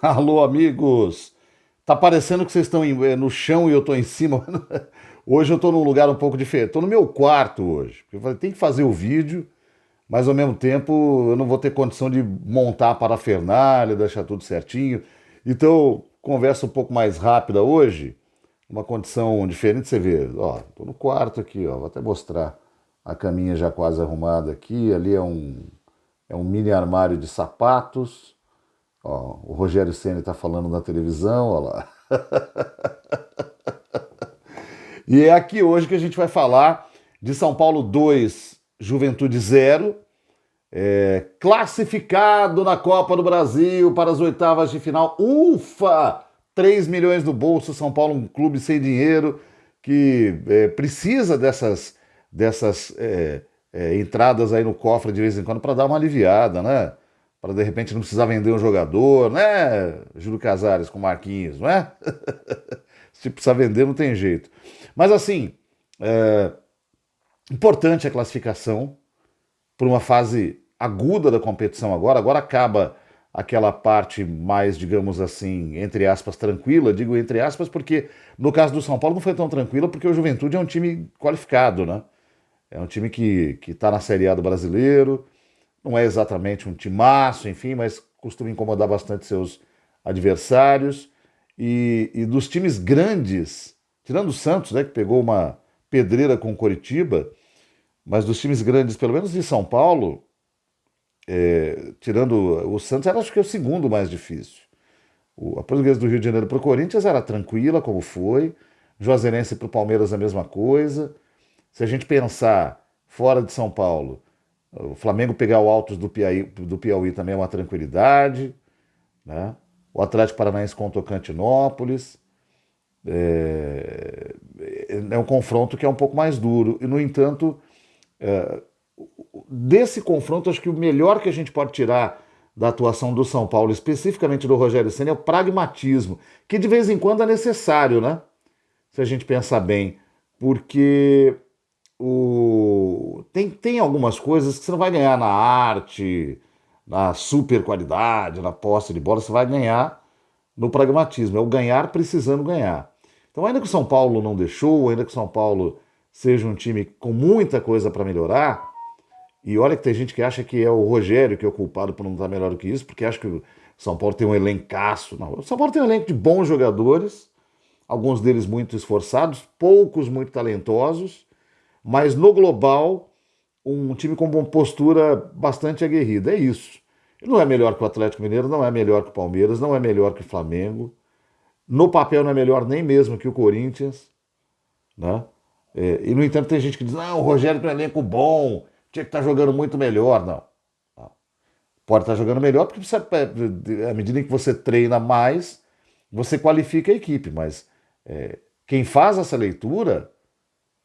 Alô, amigos! Tá parecendo que vocês estão no chão e eu tô em cima. Hoje eu tô num lugar um pouco diferente. Tô no meu quarto hoje. Eu falei, tem que fazer o vídeo, mas ao mesmo tempo eu não vou ter condição de montar a parafernália, deixar tudo certinho. Então, conversa um pouco mais rápida hoje, uma condição diferente. Você vê, ó, tô no quarto aqui, ó. Vou até mostrar a caminha já quase arrumada aqui. Ali é um mini armário de sapatos. Ó, o Rogério Ceni está falando na televisão, ó lá. E é aqui hoje que a gente vai falar de São Paulo 2, Juventude 0, classificado na Copa do Brasil para as oitavas de final. Ufa! 3 milhões no bolso, São Paulo, um clube sem dinheiro que precisa dessas entradas aí no cofre de vez em quando para dar uma aliviada, né? Para de repente não precisar vender um jogador, né? Júlio Casares com Marquinhos, não é? Se precisar vender, não tem jeito. Mas assim, é importante a classificação por uma fase aguda da competição agora. Agora acaba aquela parte mais, digamos assim, entre aspas, tranquila. Digo entre aspas porque no caso do São Paulo não foi tão tranquila porque o Juventude é um time qualificado, né? É um time que está na Série A do Brasileiro, não é exatamente um timaço, enfim, mas costuma incomodar bastante seus adversários. E dos times grandes, tirando o Santos, né, que pegou uma pedreira com o Coritiba, mas dos times grandes, pelo menos de São Paulo, tirando o Santos, era acho que é o segundo mais difícil. A Portuguesa do Rio de Janeiro para o Corinthians era tranquila, como foi. Juazeirense para o Palmeiras a mesma coisa. Se a gente pensar fora de São Paulo, o Flamengo pegar o Altos do Piauí também é uma tranquilidade, né? O Atlético Paranaense contra o Tocantinópolis. É um confronto que é um pouco mais duro. E, no entanto, desse confronto, acho que o melhor que a gente pode tirar da atuação do São Paulo, especificamente do Rogério Ceni, é o pragmatismo, que de vez em quando é necessário, né? Se a gente pensar bem. Porque tem algumas coisas que você não vai ganhar na arte, na super qualidade, na posse de bola, você vai ganhar no pragmatismo. É o ganhar precisando ganhar. Então, ainda que o São Paulo não deixou, ainda que o São Paulo seja um time com muita coisa para melhorar, e olha que tem gente que acha que é o Rogério que é o culpado por não estar melhor do que isso, porque acha que o São Paulo tem um elencaço. Não, o São Paulo tem um elenco de bons jogadores, alguns deles muito esforçados, poucos muito talentosos, mas no global, um time com uma postura bastante aguerrida. É isso. Ele não é melhor que o Atlético Mineiro, não é melhor que o Palmeiras, não é melhor que o Flamengo. No papel não é melhor nem mesmo que o Corinthians, né? E no entanto tem gente que diz, não, o Rogério tem um elenco bom, tinha que estar jogando muito melhor. Não. Pode estar jogando melhor porque você, à medida em que você treina mais, você qualifica a equipe, mas quem faz essa leitura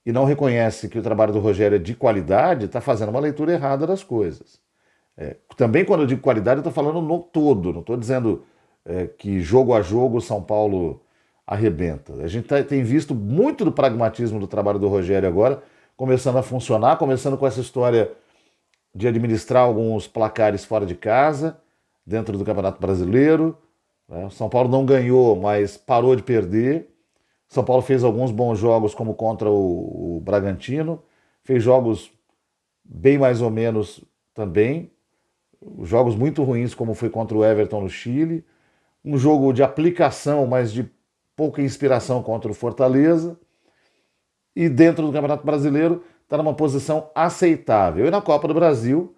e não reconhece que o trabalho do Rogério é de qualidade, está fazendo uma leitura errada das coisas. Também quando eu digo qualidade, eu estou falando no todo, não estou dizendo que jogo a jogo o São Paulo arrebenta. A gente tem visto muito do pragmatismo do trabalho do Rogério agora, começando a funcionar, começando com essa história de administrar alguns placares fora de casa, dentro do Campeonato Brasileiro. Né? O São Paulo não ganhou, mas parou de perder. São Paulo fez alguns bons jogos, como contra o Bragantino, fez jogos bem mais ou menos também, jogos muito ruins, como foi contra o Everton no Chile, um jogo de aplicação, mas de pouca inspiração contra o Fortaleza, e dentro do Campeonato Brasileiro está numa posição aceitável. E na Copa do Brasil,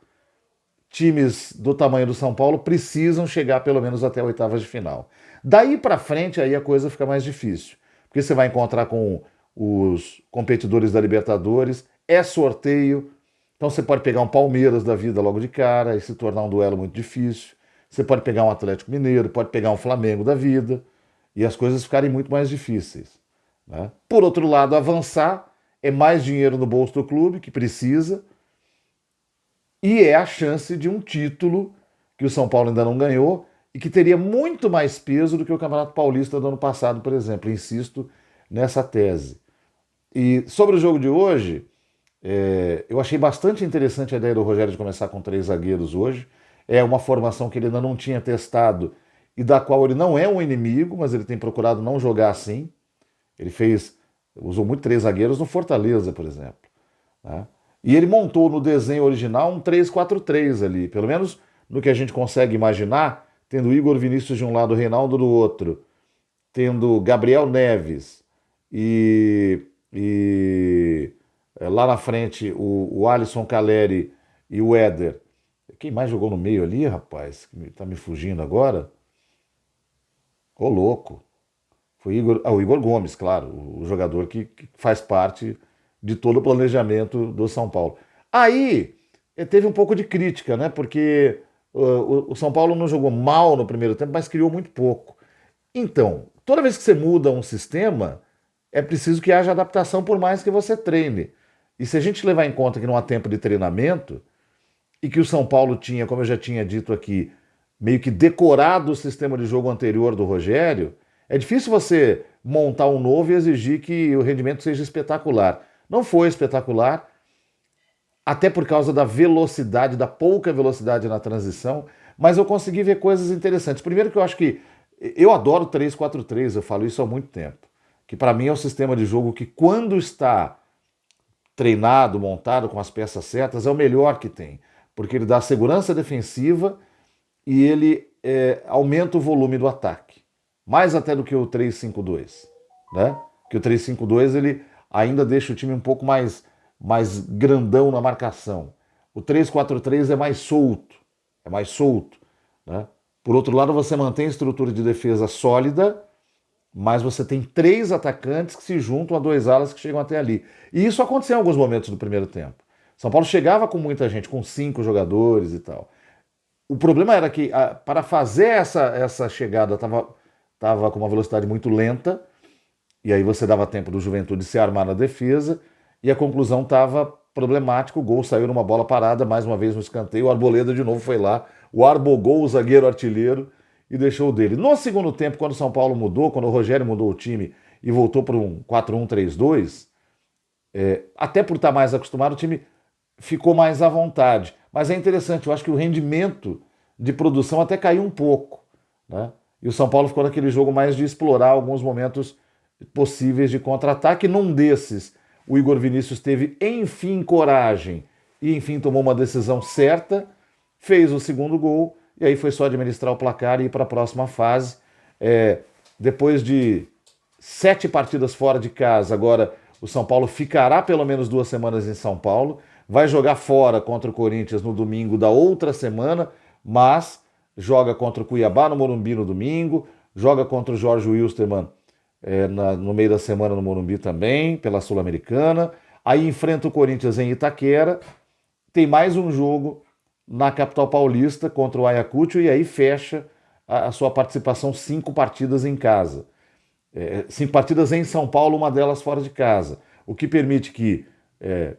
times do tamanho do São Paulo precisam chegar pelo menos até a oitavas de final. Daí para frente aí a coisa fica mais difícil, porque você vai encontrar com os competidores da Libertadores, é sorteio, então você pode pegar um Palmeiras da vida logo de cara e se tornar um duelo muito difícil. Você pode pegar um Atlético Mineiro, pode pegar um Flamengo da vida e as coisas ficarem muito mais difíceis. Né? Por outro lado, avançar é mais dinheiro no bolso do clube, que precisa, e é a chance de um título que o São Paulo ainda não ganhou e que teria muito mais peso do que o Campeonato Paulista do ano passado, por exemplo. Insisto nessa tese. E sobre o jogo de hoje, eu achei bastante interessante a ideia do Rogério de começar com 3 zagueiros hoje. É uma formação que ele ainda não tinha testado e da qual ele não é um inimigo, mas ele tem procurado não jogar assim. Ele usou muito três zagueiros no Fortaleza, por exemplo. Né? E ele montou no desenho original um 3-4-3 ali, pelo menos no que a gente consegue imaginar, tendo Igor Vinícius de um lado, Reinaldo do outro, tendo Gabriel Neves e lá na frente o Alisson Caleri e o Éder. Quem mais jogou no meio ali, rapaz? Que tá me fugindo agora? Ô, louco. Foi o Igor Gomes, claro, o jogador que faz parte de todo o planejamento do São Paulo. Aí teve um pouco de crítica, né? Porque o São Paulo não jogou mal no primeiro tempo, mas criou muito pouco. Então, toda vez que você muda um sistema, é preciso que haja adaptação por mais que você treine. E se a gente levar em conta que não há tempo de treinamento, e que o São Paulo tinha, como eu já tinha dito aqui, meio que decorado o sistema de jogo anterior do Rogério, é difícil você montar um novo e exigir que o rendimento seja espetacular. Não foi espetacular, até por causa da velocidade, da pouca velocidade na transição, mas eu consegui ver coisas interessantes. Primeiro que eu acho que eu adoro 3-4-3, eu falo isso há muito tempo, que para mim é um sistema de jogo que quando está treinado, montado com as peças certas, é o melhor que tem, porque ele dá segurança defensiva e ele aumenta o volume do ataque, mais até do que o 3-5-2, né? Que o 3-5-2 ele ainda deixa o time um pouco mais grandão na marcação. O 3-4-3 é mais solto, né? Por outro lado, você mantém a estrutura de defesa sólida, mas você tem três atacantes que se juntam a dois alas que chegam até ali. E isso aconteceu em alguns momentos do primeiro tempo. São Paulo chegava com muita gente, com 5 jogadores e tal. O problema era que para fazer essa chegada estava com uma velocidade muito lenta, e aí você dava tempo do Juventude se armar na defesa, e a conclusão estava problemática. O gol saiu numa bola parada, mais uma vez no escanteio. O Arboleda de novo foi lá, o arbogou o zagueiro artilheiro e deixou o dele. No segundo tempo, quando o São Paulo mudou, quando o Rogério mudou o time e voltou para um 4-1-3-2, até por estar mais acostumado, o time ficou mais à vontade. Mas é interessante, eu acho que o rendimento de produção até caiu um pouco, né? E o São Paulo ficou naquele jogo mais de explorar alguns momentos possíveis de contra-ataque. Num desses, o Igor Vinícius teve, enfim, coragem e, enfim, tomou uma decisão certa, fez o segundo gol, e aí foi só administrar o placar e ir para a próxima fase. Depois de 7 partidas fora de casa, agora o São Paulo ficará pelo menos 2 semanas em São Paulo, vai jogar fora contra o Corinthians no domingo da outra semana, mas joga contra o Cuiabá no Morumbi no domingo, joga contra o Jorge Wilstermann no meio da semana no Morumbi também, pela Sul-Americana, aí enfrenta o Corinthians em Itaquera, tem mais um jogo na capital paulista contra o Ayacucho e aí fecha a sua participação 5 partidas em casa. 5 partidas em São Paulo, uma delas fora de casa, o que permite que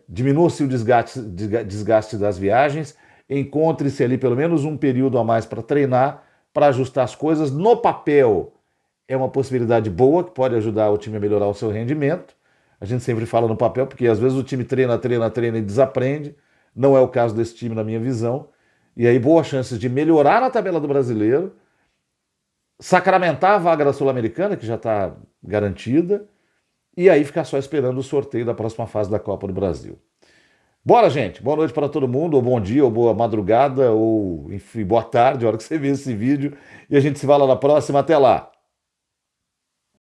diminua-se o desgaste das viagens, encontre-se ali pelo menos um período a mais para treinar, para ajustar as coisas. No papel, é uma possibilidade boa que pode ajudar o time a melhorar o seu rendimento. A gente sempre fala no papel, porque às vezes o time treina e desaprende. Não é o caso desse time, na minha visão. E aí, boas chances de melhorar na tabela do Brasileiro, sacramentar a vaga da Sul-Americana, que já está garantida, e aí ficar só esperando o sorteio da próxima fase da Copa do Brasil. Bora, gente. Boa noite para todo mundo, ou bom dia, ou boa madrugada, ou enfim, boa tarde, a hora que você vê esse vídeo. E a gente se fala na próxima. Até lá.